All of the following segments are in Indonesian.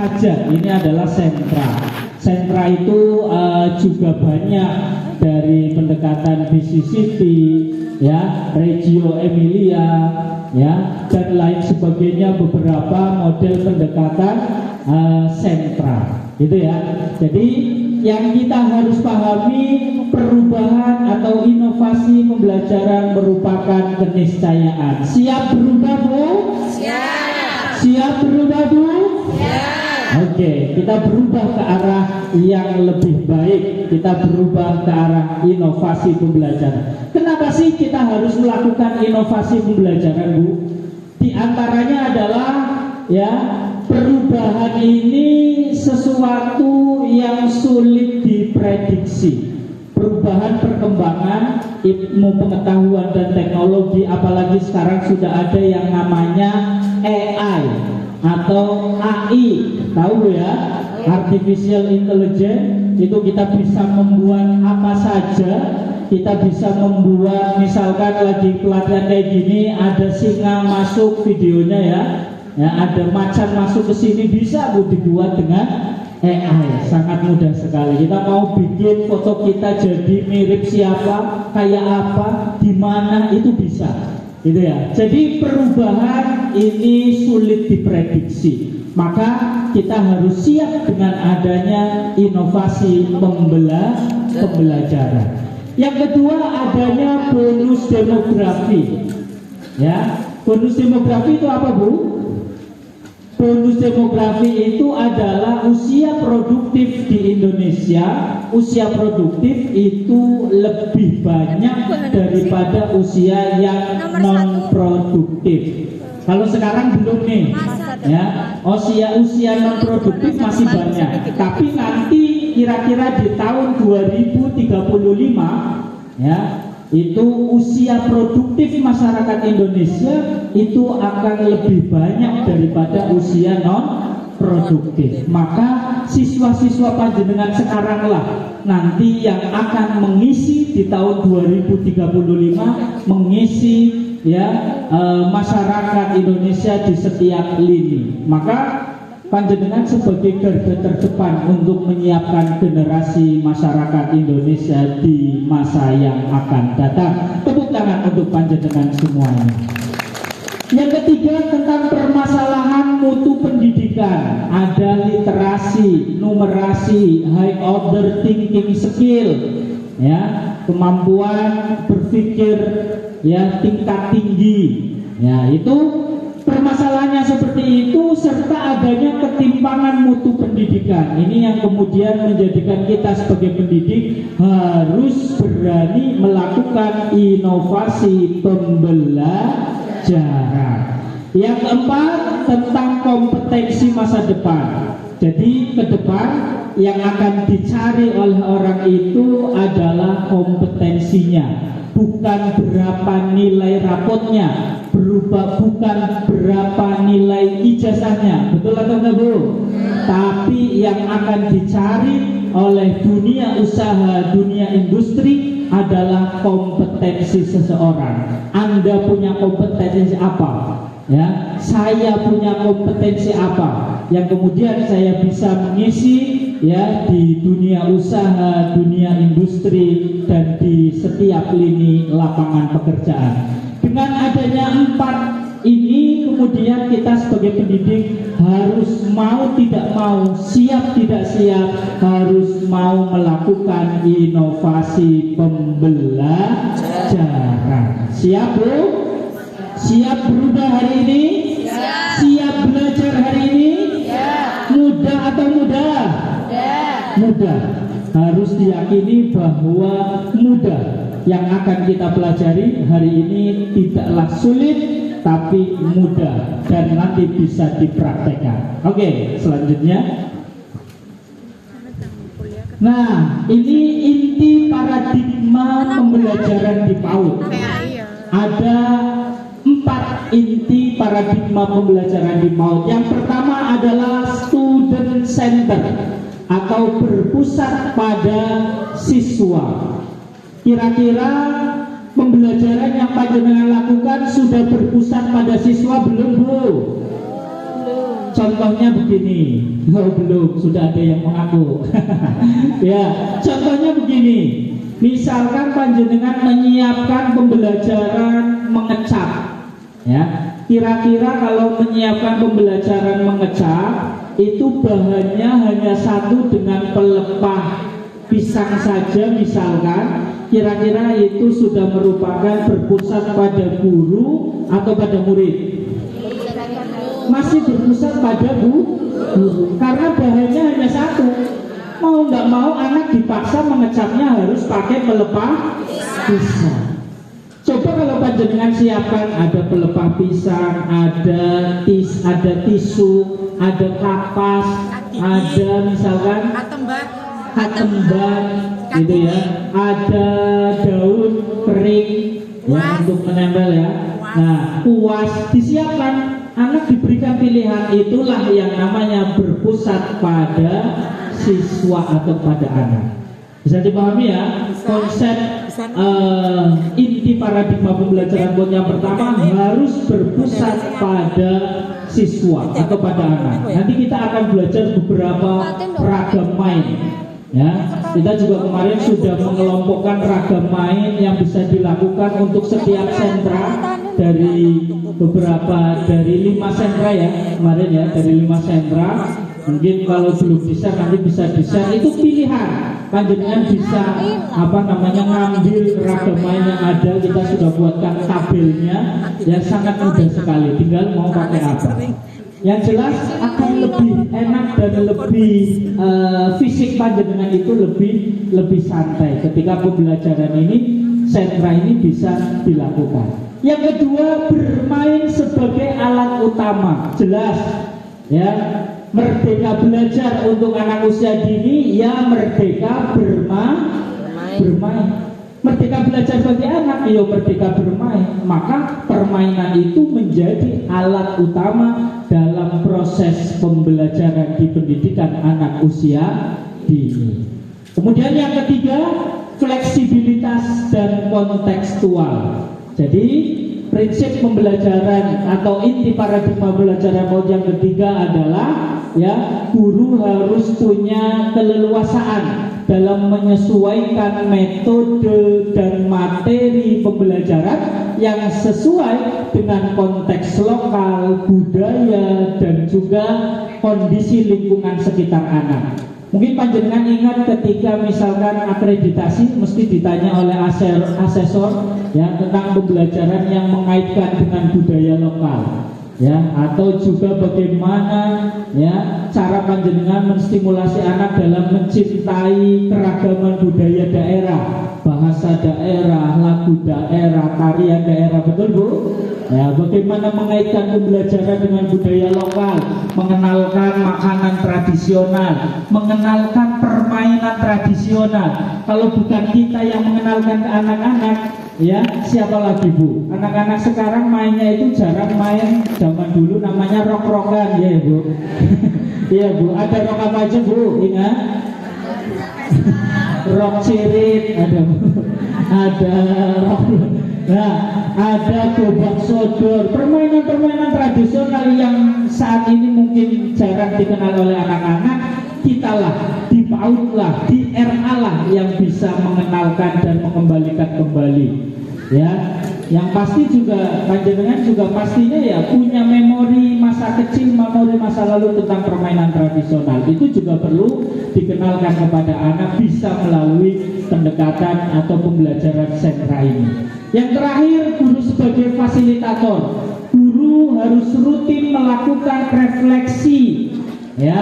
saja. Ini adalah sentra. Sentra itu juga banyak, dari pendekatan BCCT, ya, Reggio Emilia, ya, dan lain sebagainya, beberapa model pendekatan sentra, gitu ya. Jadi yang kita harus pahami, perubahan atau inovasi pembelajaran merupakan keniscayaan. Siap berubah, Bu? Siap. Siap berubah, Bu? Siap. Oke, kita berubah ke arah yang lebih baik. Kita berubah ke arah inovasi pembelajaran. Kenapa sih kita harus melakukan inovasi pembelajaran, Bu? Di antaranya adalah, ya, perubahan ini sesuatu yang sulit diprediksi. Perubahan perkembangan ilmu pengetahuan dan teknologi, apalagi sekarang sudah ada yang namanya AI atau AI, tahu ya, Artificial Intelligence. Itu kita bisa membuat apa saja. Kita bisa membuat, misalkan lagi pelatihan kayak gini, ada singa masuk videonya, ya, ada macan masuk ke sini, bisa, Bu, dibuat dengan AI. Sangat mudah sekali. Kita mau bikin foto kita jadi mirip siapa, kayak apa, di mana, itu bisa, gitu ya. Jadi perubahan ini sulit diprediksi. Maka kita harus siap dengan adanya inovasi pembelajaran. Yang kedua, adanya bonus demografi. Ya, bonus demografi itu apa, Bu? Bonus demografi itu adalah usia produktif di Indonesia. Usia produktif itu lebih banyak daripada usia yang non produktif. Kalau sekarang belum nih, ya, usia non produktif masih banyak. Tapi nanti kira-kira di tahun 2035, ya, itu usia produktif masyarakat Indonesia itu akan lebih banyak daripada usia non produktif. Maka siswa-siswa panjenengan sekaranglah nanti yang akan mengisi di tahun 2035, mengisi, ya, masyarakat Indonesia di setiap lini. Maka panjenengan sebagai garda terdepan untuk menyiapkan generasi masyarakat Indonesia di masa yang akan datang. Tepuk tangan untuk panjenengan semuanya. Yang ketiga, tentang permasalahan mutu pendidikan. Ada literasi, numerasi, high order thinking skill, ya, kemampuan berpikir, ya, tingkat tinggi. Ya, itu permasalahannya seperti itu, serta adanya ketimpangan mutu pendidikan. Ini yang kemudian menjadikan kita sebagai pendidik harus berani melakukan inovasi pembelajaran. Yang keempat, tentang kompetensi masa depan. Jadi ke depan yang akan dicari oleh orang itu adalah kompetensinya, bukan berapa nilai rapotnya, bukan berapa nilai ijazahnya, betul atau enggak, Bu? Tapi yang akan dicari oleh dunia usaha, dunia industri adalah kompetensi seseorang. Anda punya kompetensi apa? Ya, saya punya kompetensi apa yang kemudian saya bisa mengisi, ya, di dunia usaha, dunia industri, dan di setiap lini lapangan pekerjaan. Dengan adanya 4 ini, kemudian kita sebagai pendidik harus mau tidak mau, siap tidak siap, harus mau melakukan inovasi pembelajaran. Siap, Bu? Siap berubah hari ini? Siap. Siap belajar hari ini? Siap. Mudah atau mudah? Mudah. Harus diyakini bahwa mudah. Yang akan kita pelajari hari ini tidaklah sulit, tapi mudah dan nanti bisa dipraktekkan. Oke, selanjutnya. Nah, ini inti paradigma pembelajaran di PAUD. Ada 4 inti paradigma pembelajaran di PAUD. Yang pertama adalah student center atau berpusat pada siswa. Kira-kira pembelajaran yang panjenengan lakukan sudah berpusat pada siswa belum, Bu? contohnya begini. Oh belum, sudah ada yang mengaku. Ya, contohnya begini. Misalkan panjenengan menyiapkan pembelajaran mengecap, ya. Kira-kira kalau menyiapkan pembelajaran mengecap itu bahannya hanya satu dengan pelepah pisang saja misalkan, kira-kira itu sudah merupakan berpusat pada guru atau pada murid? Masih berpusat pada guru, karena bahannya hanya satu. Mau nggak mau anak dipaksa mengecapnya harus pakai pelepah pisang. Coba kalau panjenengan siapkan ada pelepah pisang, ada tisu, ada kapas, ada misalkan katemban, gitu ya, ada daun kering ya, untuk menempel ya. Nah, kuas disiapkan, anak diberikan pilihan, itulah yang namanya berpusat pada siswa atau pada anak. Bisa dipahami ya konsep inti paradigma pembelajaran yang pertama harus berpusat pada siswa atau pada anak. Nanti kita akan belajar beberapa ragam main. Ya, kita juga kemarin sudah mengelompokkan ragam main yang bisa dilakukan untuk setiap sentra dari 5 sentra ya kemarin ya, dari 5 sentra. Mungkin kalau belum bisa nanti bisa di-share, itu pilihan. Panjenengan bisa ngambil ragam main yang ada, kita sudah buatkan tabelnya ya, sangat mudah sekali, tinggal mau pakai apa. Yang jelas akan lebih enak dan lebih fisik panjenengan itu lebih santai ketika pembelajaran ini, sentra ini bisa dilakukan. Yang kedua, bermain sebagai alat utama. Jelas ya, merdeka belajar untuk anak usia dini ya merdeka bermain. Merdeka belajar bagi anak ya merdeka bermain. Maka permainan itu menjadi alat utama dalam proses pembelajaran di pendidikan anak usia dini. Kemudian yang ketiga, fleksibilitas dan kontekstual. Jadi prinsip pembelajaran atau inti paradigma pembelajaran yang ketiga adalah ya, guru harus punya keleluasaan dalam menyesuaikan metode dan materi pembelajaran yang sesuai dengan konteks lokal, budaya, dan juga kondisi lingkungan sekitar anak. Mungkin panjenengan ingat ketika misalkan akreditasi mesti ditanya oleh asesor ya tentang pembelajaran yang mengaitkan dengan budaya lokal ya, atau juga bagaimana ya cara panjenengan menstimulasi anak dalam mencintai keragaman budaya daerah, bahasa daerah, lagu daerah, tarian daerah, betul Bu? Ya, bagaimana mengaitkan pembelajaran dengan budaya lokal, mengenalkan makanan tradisional, mengenalkan permainan tradisional. Kalau bukan kita yang mengenalkan ke anak-anak, ya siapa lagi Bu? Anak-anak sekarang mainnya itu jarang main zaman dulu namanya rock-rockan ya Bu. Iya Bu, ada rock apa aja Bu? Ingat? Rock cirit ada Bu. Ada rock. Nah, ada gobak sodor, permainan-permainan tradisional yang saat ini mungkin jarang dikenal oleh anak-anak. Kitalah, dipautlah, di RA lah yang bisa mengenalkan dan mengembalikan kembali. Ya, yang pasti juga panjenengan juga pastinya ya punya memori masa kecil, memori masa lalu tentang permainan tradisional. Itu juga perlu dikenalkan kepada anak bisa melalui pendekatan atau pembelajaran sentra ini. Yang terakhir, guru sebagai fasilitator. Guru harus rutin melakukan refleksi ya,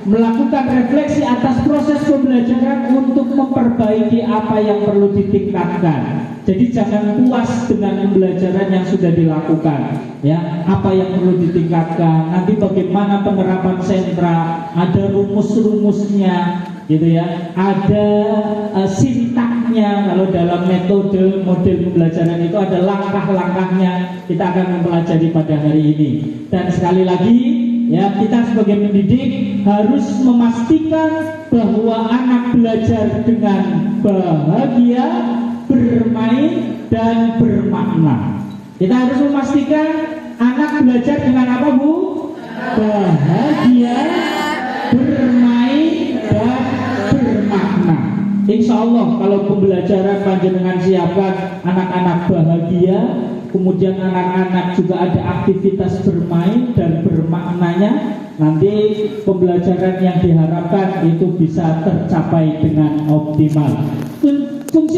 melakukan refleksi atas proses pembelajaran untuk memperbaiki apa yang perlu ditingkatkan. Jadi jangan puas dengan pembelajaran yang sudah dilakukan ya, apa yang perlu ditingkatkan, nanti bagaimana penerapan sentra, ada rumus-rumusnya gitu ya, ada sintaknya. Kalau dalam metode model pembelajaran itu ada langkah-langkahnya, kita akan mempelajari pada hari ini. Dan sekali lagi ya, kita sebagai pendidik harus memastikan bahwa anak belajar dengan bahagia, bermain, dan bermakna. Kita harus memastikan anak belajar dengan apa Bu? bahagia, bermain dan bermakna. Insya Allah kalau pembelajaran panjenengan siapkan anak-anak bahagia, kemudian anak-anak juga ada aktivitas bermain dan bermaknanya, nanti pembelajaran yang diharapkan itu bisa tercapai dengan optimal. Fungsi